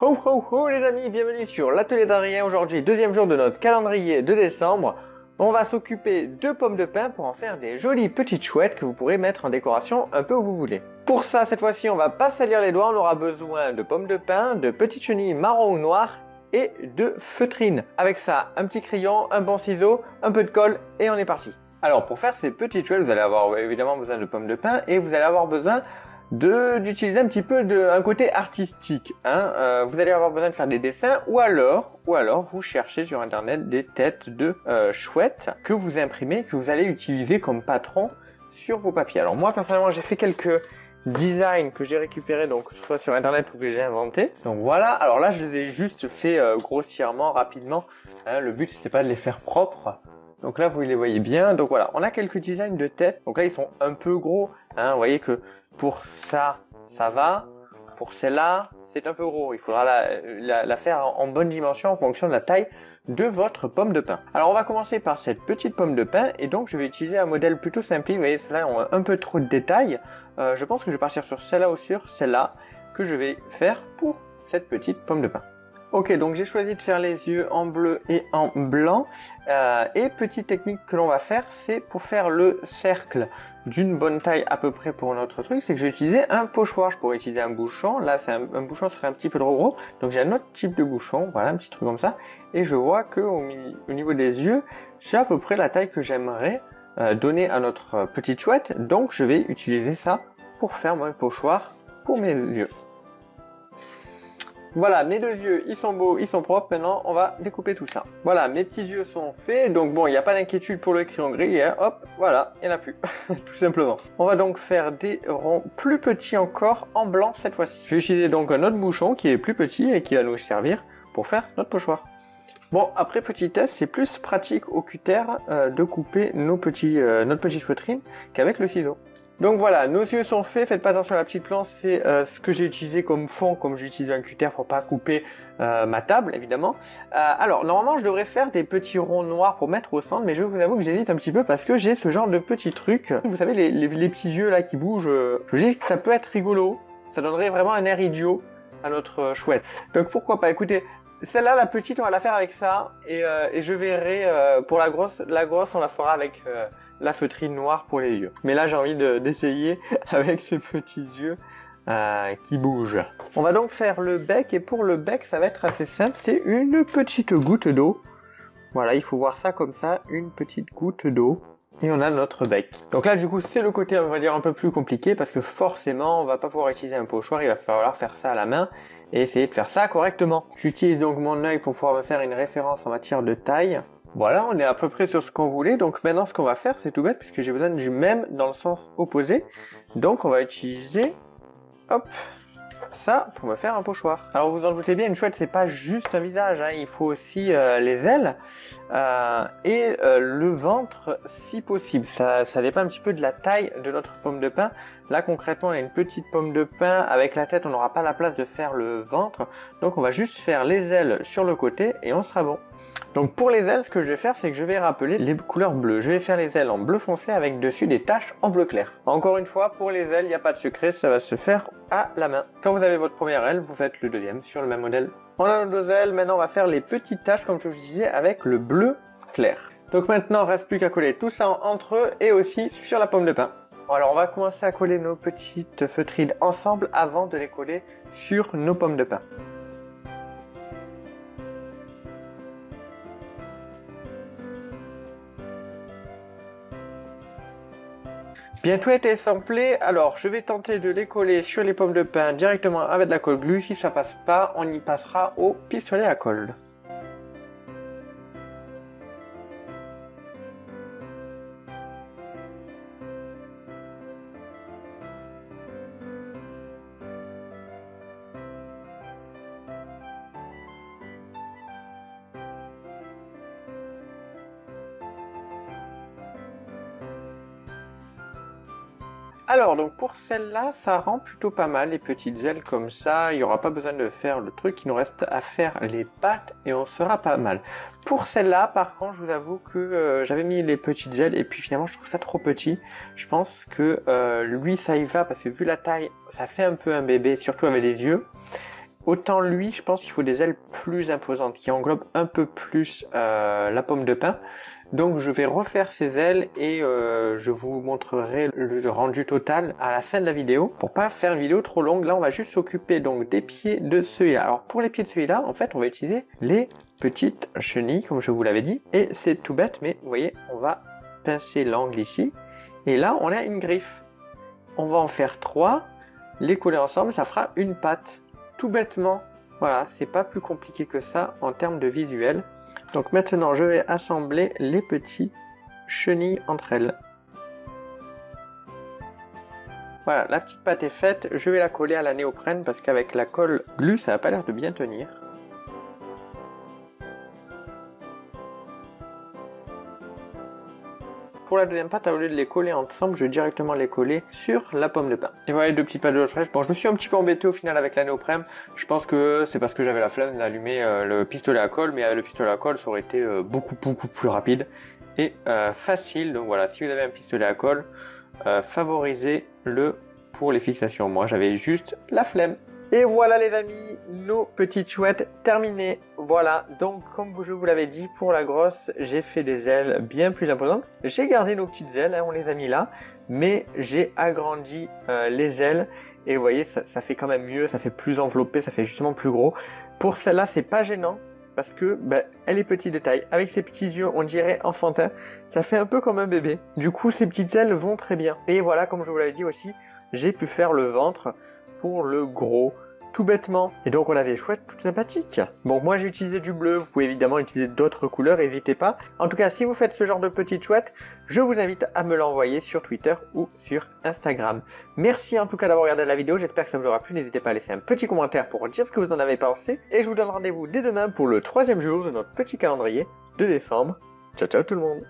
Ho ho ho les amis, bienvenue sur l'atelier d'Adrien. Aujourd'hui, deuxième jour de notre calendrier de décembre. On va s'occuper de pommes de pin pour en faire des jolies petites chouettes que vous pourrez mettre en décoration un peu où vous voulez. Pour ça, cette fois-ci, on va pas salir les doigts, on aura besoin de pommes de pin, de petites chenilles marron ou noires et de feutrine. Avec ça, un petit crayon, un bon ciseau, un peu de colle et on est parti. Alors pour faire ces petites chouettes, vous allez avoir évidemment besoin de pommes de pin et vous allez avoir besoin d'utiliser un petit peu un côté artistique. Vous allez avoir besoin de faire des dessins ou alors vous cherchez sur internet des têtes de chouettes que vous imprimez, que vous allez utiliser comme patron sur vos papiers. Alors moi personnellement j'ai fait quelques designs que j'ai récupérés donc soit sur internet ou que j'ai inventé. Donc voilà, alors là je les ai juste fait grossièrement, rapidement. Le but c'était pas de les faire propres. Donc là vous les voyez bien. Donc voilà, on a quelques designs de têtes. Donc là ils sont un peu gros. Vous voyez que pour ça, ça va. Pour celle-là, c'est un peu gros. Il faudra la faire en bonne dimension en fonction de la taille de votre pomme de pin. Alors on va commencer par cette petite pomme de pin et donc je vais utiliser un modèle plutôt simple. Vous voyez, celles-là ont un peu trop de détails. Je pense que je vais partir sur celle-là ou sur celle-là que je vais faire pour cette petite pomme de pin. Ok, donc j'ai choisi de faire les yeux en bleu et en blanc. Et petite technique que l'on va faire, c'est pour faire le cercle d'une bonne taille à peu près pour notre truc, c'est que j'ai utilisé un pochoir. Je pourrais utiliser un bouchon. Là, c'est un bouchon serait un petit peu trop gros. Donc j'ai un autre type de bouchon, voilà, un petit truc comme ça. Et je vois que au niveau des yeux, c'est à peu près la taille que j'aimerais donner à notre petite chouette. Donc je vais utiliser ça pour faire mon pochoir pour mes yeux. Voilà, mes deux yeux, ils sont beaux, ils sont propres. Maintenant, on va découper tout ça. Voilà, mes petits yeux sont faits. Donc bon, il n'y a pas d'inquiétude pour le crayon gris. Hop, voilà, il n'y en a plus, tout simplement. On va donc faire des ronds plus petits encore en blanc cette fois-ci. Je vais utiliser donc un autre bouchon qui est plus petit et qui va nous servir pour faire notre pochoir. Bon, après petit test, c'est plus pratique au cutter de couper notre petite feutrine qu'avec le ciseau. Donc voilà, nos yeux sont faits, faites pas attention à la petite planche, c'est ce que j'ai utilisé comme fond, comme j'ai utilisé un cutter pour pas couper ma table, évidemment. Alors, normalement, je devrais faire des petits ronds noirs pour mettre au centre, mais je vous avoue que j'hésite un petit peu parce que j'ai ce genre de petits trucs. Vous savez, les petits yeux là qui bougent, je me dis que ça peut être rigolo, ça donnerait vraiment un air idiot à notre chouette. Donc pourquoi pas, écoutez, celle-là, la petite, on va la faire avec ça, et je verrai, pour la grosse, on la fera avec la feutrine noire pour les yeux. Mais là, j'ai envie d'essayer avec ces petits yeux qui bougent. On va donc faire le bec, et pour le bec, ça va être assez simple, c'est une petite goutte d'eau. Voilà, il faut voir ça comme ça, une petite goutte d'eau. Et on a notre bec. Donc là, du coup, c'est le côté, on va dire, un peu plus compliqué, parce que forcément, on va pas pouvoir utiliser un pochoir, il va falloir faire ça à la main, et essayer de faire ça correctement. J'utilise donc mon œil pour pouvoir me faire une référence en matière de taille. Voilà, on est à peu près sur ce qu'on voulait. Donc maintenant, ce qu'on va faire, c'est tout bête, puisque j'ai besoin du même dans le sens opposé. Donc on va utiliser, hop, ça pour me faire un pochoir. Alors vous en doutez bien, une chouette, c'est pas juste un visage, il faut aussi les ailes et le ventre si possible. Ça dépend un petit peu de la taille de notre pomme de pin. Là concrètement, on a une petite pomme de pin avec la tête, on n'aura pas la place de faire le ventre. Donc on va juste faire les ailes sur le côté et on sera bon. Donc pour les ailes, ce que je vais faire, c'est que je vais rappeler les couleurs bleues. Je vais faire les ailes en bleu foncé avec dessus des taches en bleu clair. Encore une fois, pour les ailes, il n'y a pas de secret, ça va se faire à la main. Quand vous avez votre première aile, vous faites le deuxième sur le même modèle. On a nos deux ailes, maintenant on va faire les petites taches comme je vous disais avec le bleu clair. Donc maintenant, il ne reste plus qu'à coller tout ça entre eux et aussi sur la pomme de pin. Alors on va commencer à coller nos petites feutrines ensemble avant de les coller sur nos pommes de pin. Bien tout est samplé, alors je vais tenter de les coller sur les pommes de pin directement avec de la colle glue. Si ça passe pas, on y passera au pistolet à colle. Alors donc pour celle-là, ça rend plutôt pas mal les petites ailes comme ça, il n'y aura pas besoin de faire le truc, il nous reste à faire les pattes et on sera pas mal. Pour celle-là, par contre, je vous avoue que j'avais mis les petites ailes et puis finalement je trouve ça trop petit. Je pense que lui ça y va parce que vu la taille, ça fait un peu un bébé, surtout avec les yeux. autant lui, je pense qu'il faut des ailes plus imposantes, qui englobent un peu plus la pomme de pin. Donc je vais refaire ces ailes et je vous montrerai le rendu total à la fin de la vidéo. Pour pas faire une vidéo trop longue, là on va juste s'occuper donc des pieds de celui-là. Alors pour les pieds de celui-là, en fait on va utiliser les petites chenilles, comme je vous l'avais dit. Et c'est tout bête, mais vous voyez, on va pincer l'angle ici. Et là on a une griffe. On va en faire 3, les coller ensemble, ça fera une patte. Tout bêtement, voilà, c'est pas plus compliqué que ça en termes de visuel. Donc maintenant, je vais assembler les petites chenilles entre elles. Voilà, la petite pâte est faite. Je vais la coller à la néoprène parce qu'avec la colle glue, ça n'a pas l'air de bien tenir. Pour la deuxième pâte, au lieu de les coller ensemble, je vais directement les coller sur la pomme de pin. Et voilà les deux petites pâtes de fraîche. Bon, je me suis un petit peu embêté au final avec la néoprène. Je pense que c'est parce que j'avais la flemme d'allumer le pistolet à colle, mais avec le pistolet à colle, ça aurait été beaucoup plus rapide et facile. Donc voilà, si vous avez un pistolet à colle, favorisez-le pour les fixations. Moi, j'avais juste la flemme. Et voilà les amis, nos petites chouettes terminées. Voilà, donc comme je vous l'avais dit, pour la grosse, j'ai fait des ailes bien plus imposantes. J'ai gardé nos petites ailes, hein, on les a mis là, mais j'ai agrandi les ailes. Et vous voyez, ça fait quand même mieux, ça fait plus enveloppé, ça fait justement plus gros. Pour celle-là, c'est pas gênant, parce que elle est petite de taille. Avec ses petits yeux, on dirait enfantin, ça fait un peu comme un bébé. Du coup, ces petites ailes vont très bien. Et voilà, comme je vous l'avais dit aussi, j'ai pu faire le ventre pour le gros, tout bêtement. Et donc on a des chouettes toutes sympathiques. Bon, moi j'ai utilisé du bleu, vous pouvez évidemment utiliser d'autres couleurs, n'hésitez pas. En tout cas, si vous faites ce genre de petites chouettes, je vous invite à me l'envoyer sur Twitter ou sur Instagram. Merci en tout cas d'avoir regardé la vidéo, j'espère que ça vous aura plu. N'hésitez pas à laisser un petit commentaire pour dire ce que vous en avez pensé. Et je vous donne rendez-vous dès demain pour le 3e jour de notre petit calendrier de décembre. Ciao ciao tout le monde!